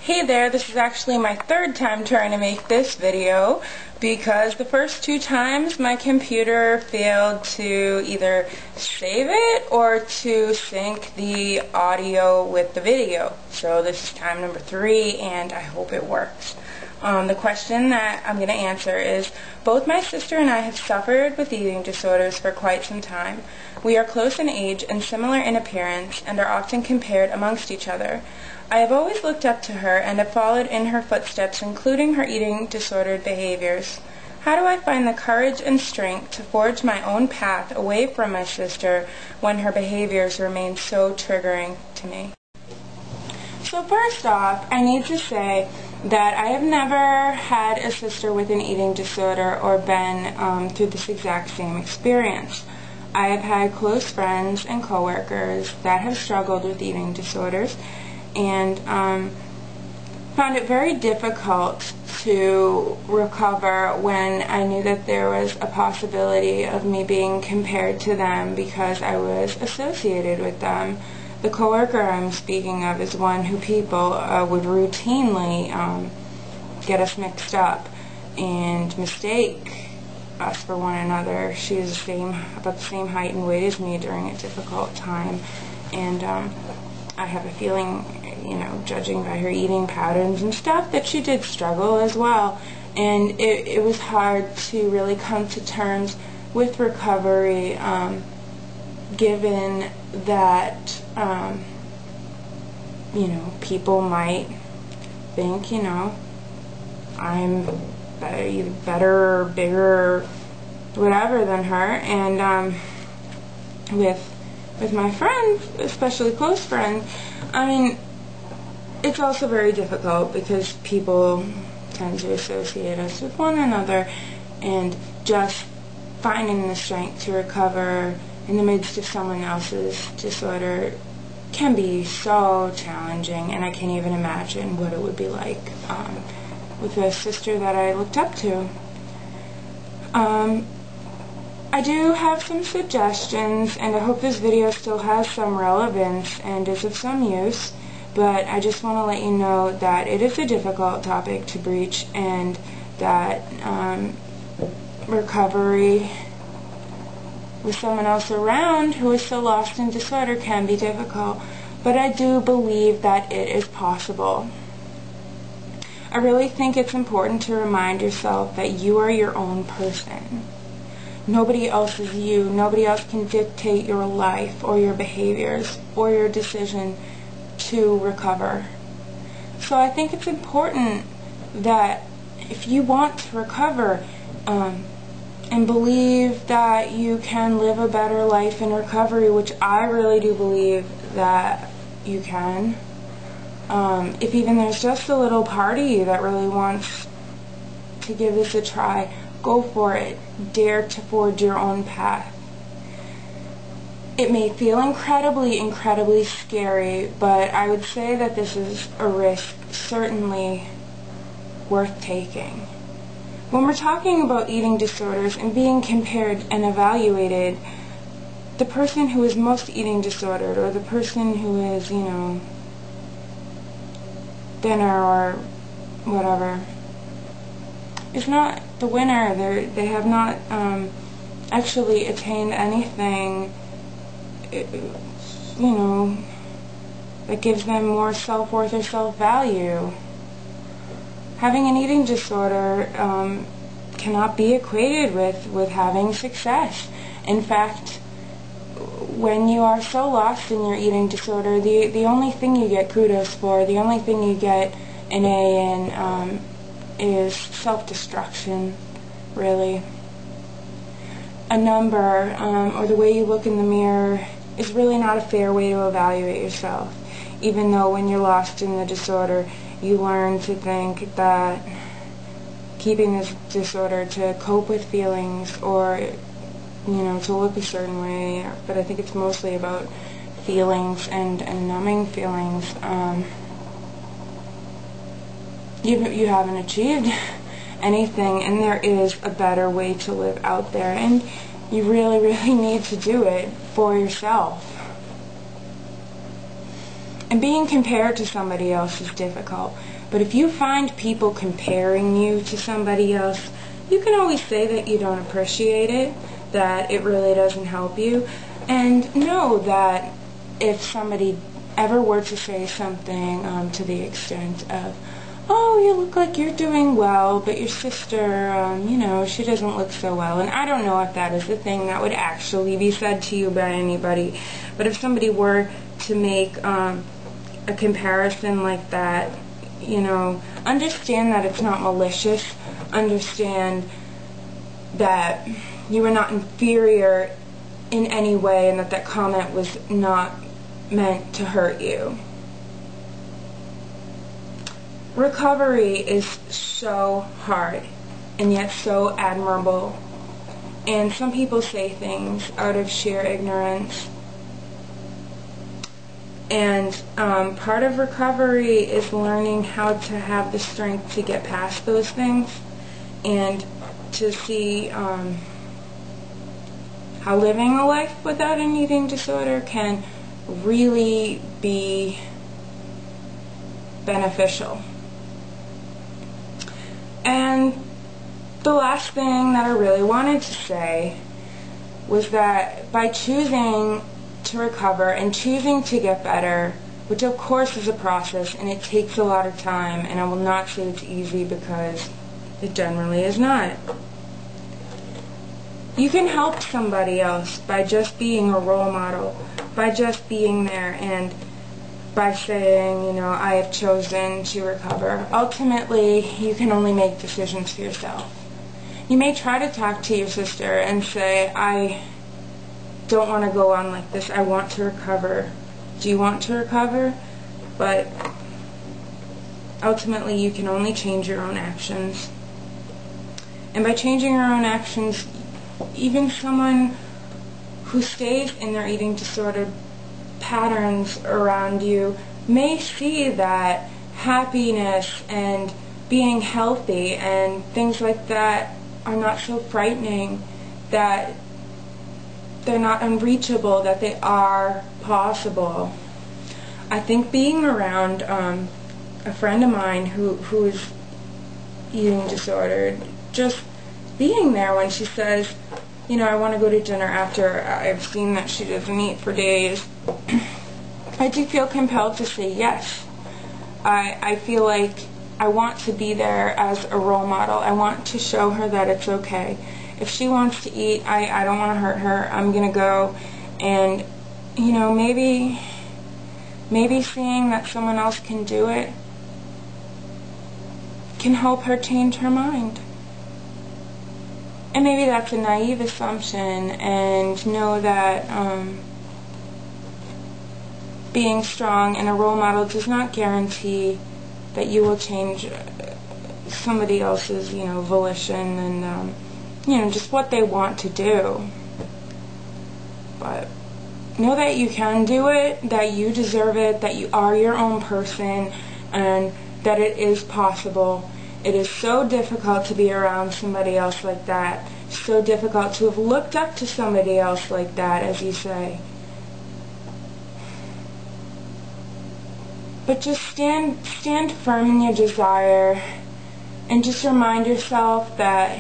Hey there, this is actually my third time trying to make this video because the first two times my computer failed to either save it or to sync the audio with the video. So this is time number 3 and I hope it works. The question that I'm going to answer is, both my sister and I have suffered with eating disorders for quite some time. We are close in age and similar in appearance and are often compared amongst each other. I have always looked up to her and have followed in her footsteps, including her eating disordered behaviors. How do I find the courage and strength to forge my own path away from my sister when her behaviors remain so triggering to me? So first off, I need to say that I have never had a sister with an eating disorder or been through this exact same experience. I have had close friends and coworkers that have struggled with eating disorders and found it very difficult to recover when I knew that there was a possibility of me being compared to them because I was associated with them. The coworker I'm speaking of is one who people would routinely get us mixed up and mistake us for one another. She was about the same height and weight as me during a difficult time, and I have a feeling, judging by her eating patterns and stuff, that she did struggle as well. And it was hard to really come to terms with recovery, given that, people might think, I'm either better or bigger or whatever than her. And with my friends, especially close friends, it's also very difficult because people tend to associate us with one another, and just finding the strength to recover in the midst of someone else's disorder can be so challenging, and I can't even imagine what it would be like with a sister that I looked up to. I do have some suggestions, and I hope this video still has some relevance and is of some use, but I just want to let you know that it is a difficult topic to breach, and that recovery with someone else around who is so lost in disorder can be difficult, but I do believe that it is possible. I really think it's important to remind yourself that you are your own person. Nobody else is you. Nobody else can dictate your life or your behaviors or your decision to recover. So I think it's important that if you want to recover and believe that you can live a better life in recovery, which I really do believe that you can, if even there's just a little part of you that really wants to give this a try, go for it. Dare to forge your own path. It may feel incredibly, incredibly scary, but I would say that this is a risk certainly worth taking. When we're talking about eating disorders and being compared and evaluated, the person who is most eating disordered, or the person who is, thinner or whatever, is not the winner. They have not actually attained anything, that gives them more self-worth or self-value. Having an eating disorder cannot be equated with having success. In fact, when you are so lost in your eating disorder, the only thing you get kudos for, the only thing you get an A in, is self-destruction, really. A number, or the way you look in the mirror, is really not a fair way to evaluate yourself, even though when you're lost in the disorder, you learn to think that keeping this disorder to cope with feelings, or to look a certain way, but I think it's mostly about feelings and numbing feelings. You haven't achieved anything, and there is a better way to live out there, and you really, really need to do it for yourself. And being compared to somebody else is difficult. But if you find people comparing you to somebody else, you can always say that you don't appreciate it, that it really doesn't help you, and know that if somebody ever were to say something to the extent of, oh, you look like you're doing well, but your sister, she doesn't look so well. And I don't know if that is the thing that would actually be said to you by anybody. But if somebody were to make a comparison like that, understand that it's not malicious. Understand that you are not inferior in any way, and that comment was not meant to hurt you. Recovery is so hard and yet so admirable, and some people say things out of sheer ignorance. And part of recovery is learning how to have the strength to get past those things and to see how living a life without an eating disorder can really be beneficial. And the last thing that I really wanted to say was that by choosing to recover and choosing to get better, which of course is a process and it takes a lot of time, and I will not say it's easy because it generally is not. You can help somebody else by just being a role model, by just being there, and by saying, I have chosen to recover. Ultimately, you can only make decisions for yourself. You may try to talk to your sister and say, I don't want to go on like this. I want to recover. Do you want to recover? But ultimately, you can only change your own actions. And by changing your own actions, even someone who stays in their eating disorder patterns around you may see that happiness and being healthy and things like that are not so frightening, that they're not unreachable, that they are possible. I think being around a friend of mine who is eating disordered, just being there when she says, I want to go to dinner after I've seen that she doesn't eat for days, I do feel compelled to say yes. I feel like I want to be there as a role model. I want to show her that it's okay. If she wants to eat, I don't want to hurt her. I'm going to go, and, maybe seeing that someone else can do it can help her change her mind. And maybe that's a naive assumption, and know that being strong and a role model does not guarantee that you will change somebody else's, volition and, just what they want to do. But know that you can do it, that you deserve it, that you are your own person, and that it is possible. It is so difficult to be around somebody else like that. So difficult to have looked up to somebody else like that, as you say. But just stand firm in your desire, and just remind yourself that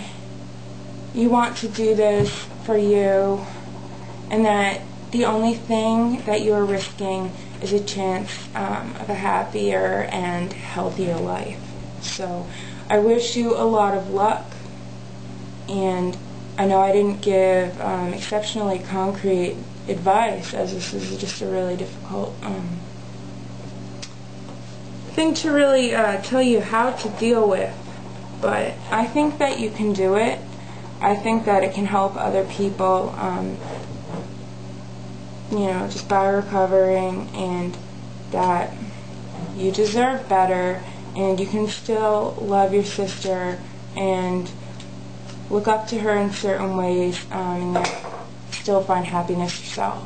you want to do this for you, and that the only thing that you are risking is a chance of a happier and healthier life. So I wish you a lot of luck, and I know I didn't give exceptionally concrete advice, as this is just a really difficult thing to really tell you how to deal with, but I think that you can do it. I think that it can help other people, just by recovering, and that you deserve better, and you can still love your sister and look up to her in certain ways, and yet still find happiness yourself.